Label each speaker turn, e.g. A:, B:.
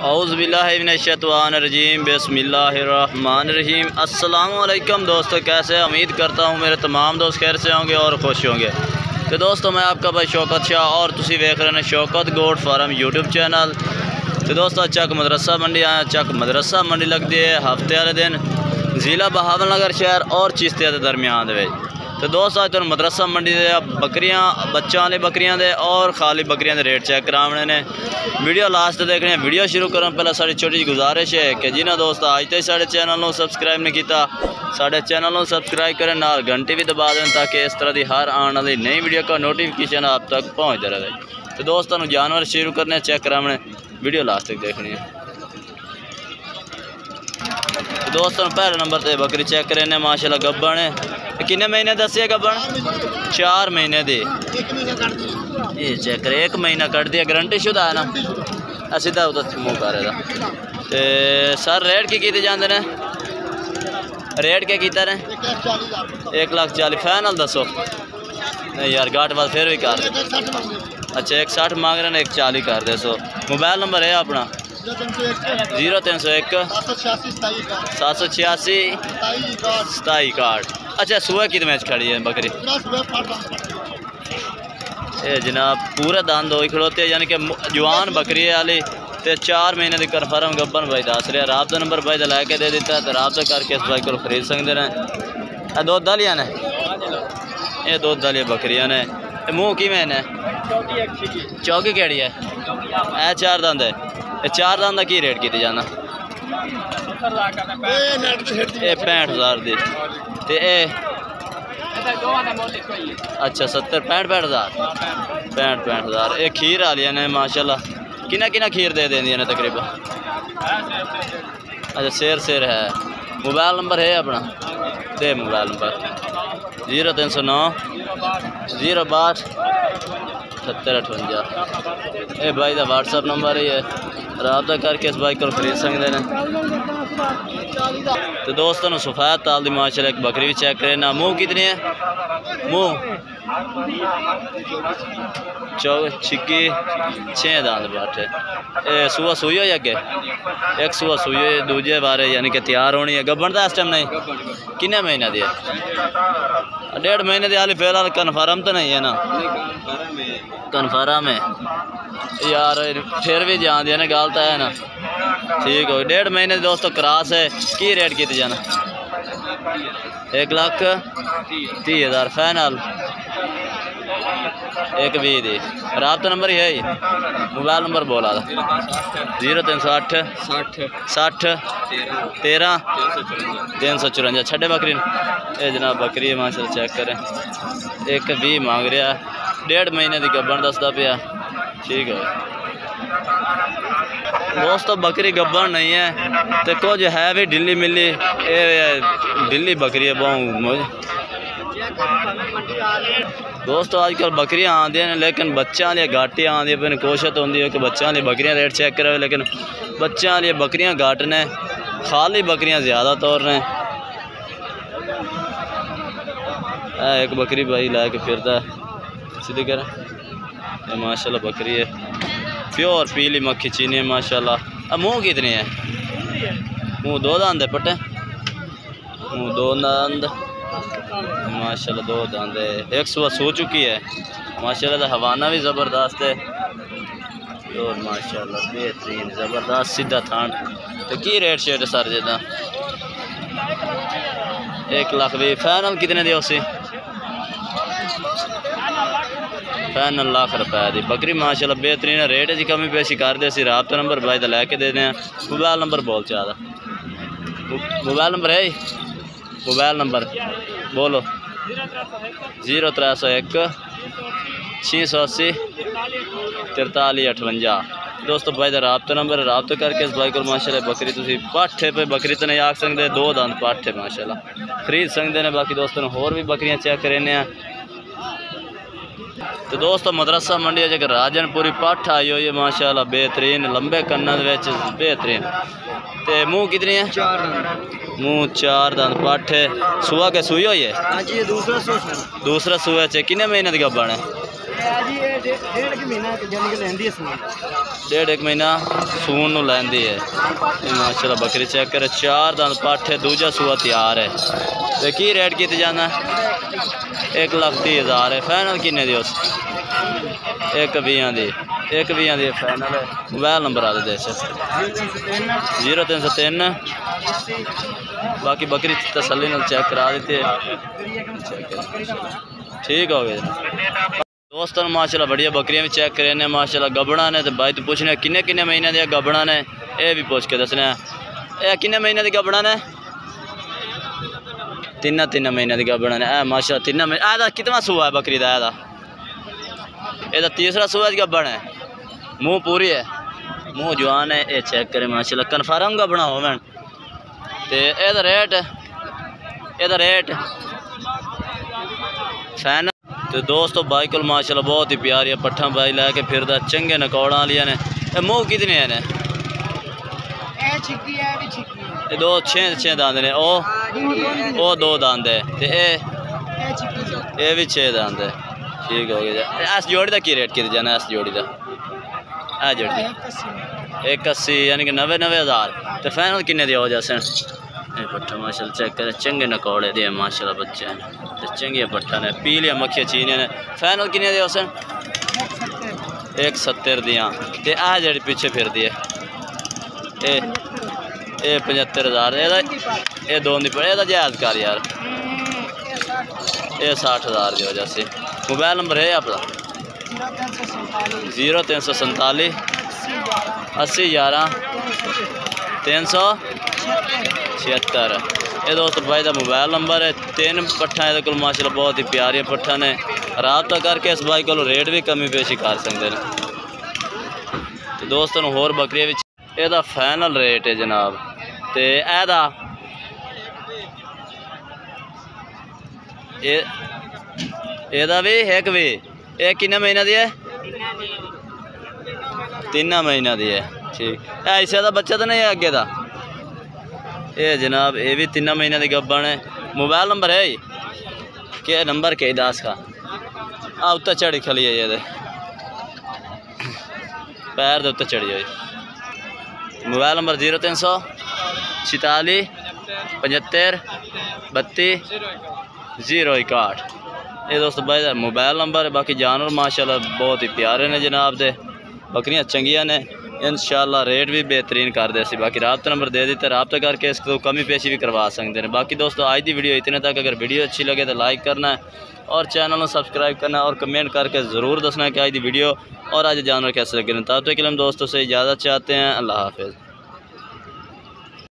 A: औज़ुबिल्लाहिमिनश्शैतानिर्रजीम बिस्मिल्लाहिर्रहमानिर्रहीम। अस्सलामुअलैकुम दोस्तों, कैसे हैं? उम्मीद करता हूँ मेरे तमाम दोस्त खैर से होंगे और खुश होंगे। तो दोस्तों, मैं आपका भाई शौकत शाह और तुसी देख रहे हैं Shaukat goat farm YouTube channel. तो दोस्तों, चक मदरसा मंडी आया। चक मदरसा मंडी लगती है हफ्ते वाले दिन ज़िला बहावलनगर शहर और चिश्तिया के दरमियान। तो दोस्तों, तुम मदरसा मंडी से बकरियां बच्चा वाली बकरियां दे और खाली बकरियां दे रेट चेक कराने ने। वीडियो लास्ट देखने। वीडियो शुरू करने पहले साड़ी छोटी जी गुजारिश है कि जिन्हें दोस्त आज तक साढ़े चैनल को सबसक्राइब नहीं किया, साढ़े चैनल को सबसक्राइब करें, नाल घंटी भी दबा दें ताकि इस तरह की हर आने वाली नई वीडियो का नोटिफिकेशन आप तक पहुँचता रहे। तो दोस्तों, जानवर शुरू करने चेक कराने, वीडियो लास्ट तक देखनी है। दोस्तों, पहले नंबर पर बकरी चेक करें माशाल्लाह गब्बन है। किन्ने महीने दसिए गब्बन? 4 महीने दी। ये चेक करें, 1 महीना कट दिया, गारंटी शुदा है ना? सीधा उधर मुँह कर सर। रेट की जाते हैं? रेट क्या किया ने? 1,40,000 फाइनल दसो। नहीं यार, घाट बात फिर भी कर दे। अच्छा, 1,60 मांग रहे हैं, 1,40 कर दे। सो मोबाइल नंबर है अपना 0301 786 2761। अच्छा, सुबह की मैच खड़ी है बकरी? ये जनाब पूरे दान दो खड़ोते, यानी कि जवान बकरी वाली। तो 4 महीने की कन्फर्म गब्बन भाई दस रहा। राबता नंबर भाई का लैके दे दिता है, तो राबता करके इस भाई को खरीद सकते हैं। दुध वालिया ने, ये दुध वाली बकरियां ने। मुँह कि मैंने चौकी केड़ी है? 4 दंद है। 4 दंद का की रेट किया जाना? 65,000 दी। अच्छा, 70-65,000 65,000। ये खीर वाली ने माशाल्लाह। किना खीर दे देंगे ने तकरीबन? अच्छा, शेर है। मोबाइल नंबर है अपना? दे मोबाइल नंबर 0309 062 7058। ये भाई का व्हाट्सअप नंबर ही है, राबता करके इस बाइक को खरीद सकते हैं। तो दोस्तों, सफ़ेद ताल दी माशाल्लाह एक बकरी भी चेक करें ना। मुँह कितनी है? मुँह छिक्की 6 दांत बाटे। सुबह सुई हो अगे? एक सुबह सुई हो, दूजे बारे यानी कि तैयार होनी है। गब्बन का इस टाइम नहीं? किन्ने महीने दी है? 1.5 महीने दी हाली फिलहाल कन्फर्म तो नहीं है ना? कन्फर्म है यार, फिर भी जान दिया ना, गलत है ना? ठीक हो। 1.5 महीने दोस्तों क्रॉस है। की रेट किया जाना? 1,30,000 फाइनल 1,20 दी। राबता नंबर ही है? मोबाइल नंबर बोला था 0308 60 13 354। छड़े बकरी ये जनाब बकरी है माशाल्लाह, चेक करें। 1,20 मांग रहा है। 1.5 महीने की गब्बन दसदा पिया। ठीक है दोस्तों, बकरी गब्बन नहीं है तो कुछ है भी ढिली मिली। ढिली बकरी है बहुत। दोस्तों, आजकल बकरियां आती हैं लेकिन बच्चों वाली घाटी आती है। कोशिश होती है कि बच्चों वाली बकरियां रेट चेक करे, लेकिन बच्चों वाली बकरियां घाट ने, खाली बकरियां ज़्यादा तौर ने। एक बकरी भाई ला के फिरता है सीधी कर माशाल्लाह बकरी है, प्योर पीली मक्खी चीनी है माशाल्लाह। अब मुँह कितनी है? मुँह 2 दांत है पट्टे। मुँह 2 दांत माशाल्लाह, 2 दांत है। 1 सुबह सो चुकी है माशाल्लाह। हवाना भी ज़बरदस्त है और माशाल्लाह बेहतरीन ज़बरदस्त सीधा थान। तो की रेट शेट सर जेदा? 1,20,000 फाइनल कितने दी उसी? फाइनल ₹1,00,000 दी बकरी माशाल्लाह बेहतरीन है। रेट की कमी पेशी कर दे। राबता नंबर भाई का लैके दे दें। मोबाइल नंबर बोल चाहता? मोबाइल नंबर है? मोबाइल नंबर बोलो 0301 680 4358। दोस्तों, भाई का राबता नंबर है, राबता करके इस भाई को माशाल्लाह बकरी तुसी पाठे पे बकरी तो नहीं आख सकते, 2 दांत पाठे माशाल्लाह खरीद सकते हैं। बाकी दोस्तों होर भी बकरियां चेक करें। तो दोस्तों, मदरसा मंडी जगह राजनपुरी पाठ आई हुई है माशाल्लाह बेहतरीन, लंबे कन्ना बेहतरीन। तो मुँह कितनी है? 4 दांत। मुँह 4 दांत पाठ है। सुबह के सुई हुई है? दूसरा सुबह से। किन्ने महीने की गब्बन है? डेढ़ एक महीना सून नूं लैंदी है। माशाल्लाह बकरी चेक करे, 4 दंद पट्ठ है, दूजा सूआ तैयार है। तो की रेट किया जाना? 1,30,000 है। फाइनल किन्ने दी? उस 1,20,000 दी, 1,20,000 दी फाइनल है। मोबाइल नंबर आ दे 0303। बाकी बकरी तसल्ली नाल चेक करा देते है। ठीक हो गया दोस्तों। माशाल्लाह बढ़िया बकरियां भी चेक करे ने माशाल्लाह। गबड़ा ने तो भाई तो पूछने किन्ने किन्ने महीने दिया गबड़ा ने, ये भी पूछ के दसने। ये किन्ने महीने दी गबड़ा ने? 3 महीने दी गबड़ा ने। माशाल्लाह 3 महीने। आदा कितना सूआ है बकरी दा? एदा तीसरा सूआ गबड़ है। मुँह पूरी है, मुँह जवान है। ये चेक करे माशाल्लाह कन्फर्म गबड़ा हो मैं। तो एदा रेट फैन। तो दोस्तों भाई को माशाल्लाह बहुत ही प्यारी पट्ठा भाई लैके फिरदा, चंगे नकौड़ा वालियां ने। मुँह कितने हैं? ये 2 6 दंद ने। ओ 2 दंद है। तो ये भी 6 दंद है। ठीक हो गया। इस जोड़ी का की रेट किया जाना? इस जोड़ी का जोड़ी 1,80 यानी कि 90,000। तो फाइनल किन्ने दी हो जासन? पट्ठा माशाल्लाह चेक करे, चंगे नकौड़े दे माशाल्लाह बच्चे हैं। तो चंगी पट्ठा ने, पीलिया मक्खियाँ चीनियां ने। फाइनल किन्ने दी होसन? 1,70 दियाँ। तो आ जी पीछे फिर दी है ये 75,000। ये 2 दी पड़े जायज़ कर यार। ये 60,000 दी हो जासी। मोबाइल नंबर है आपका? 0347 80 11 376। ये दोस्त भाई का मोबाइल नंबर है। 3 पट्ठा ये माशाल्लाह बहुत ही प्यारी पट्ठा ने। राबता करके इस भाई को रेट भी कमी पेशी कर सकते हैं। तो दोस्तों होर बकरियां भी एदा फाइनल रेट है जनाब। तो एदा भी एक भी ये किन्ने महीना दी है? 3 महीना दी है। ठीक है। ऐसे का बच्चा तो नहीं है अगे का? ये जनाब ये भी 3 महीने की गब्बन है। मोबाइल नंबर है क्या? नंबर के 10 का उत्तर चढ़ी खली है। ये पैर दे उत्तर चढ़ी हुई। Mobile number 0346 75 32 061। ये दोस्त भाई मोबाइल नंबर है। बाकी जानवर माशाल्लाह बहुत ही प्यारे ने जनाब दे। बकरियां चंगियां ने, इंशाल्लाह रेट भी बेहतरीन कर दे। बाकी राब्ता नंबर दे देते, राब्ता करके इसको कमी पेशी भी करवा सकते हैं। बाकी दोस्तों आज की वीडियो इतने तक। अगर वीडियो अच्छी लगे तो लाइक करना है और चैनल को सब्सक्राइब करना है और कमेंट करके ज़रूर दसना है कि आज की वीडियो और आज जानवर कैसे लगे। तब तक के लिए हम दोस्तों से इजाज़त चाहते हैं। अल्लाह हाफिज़।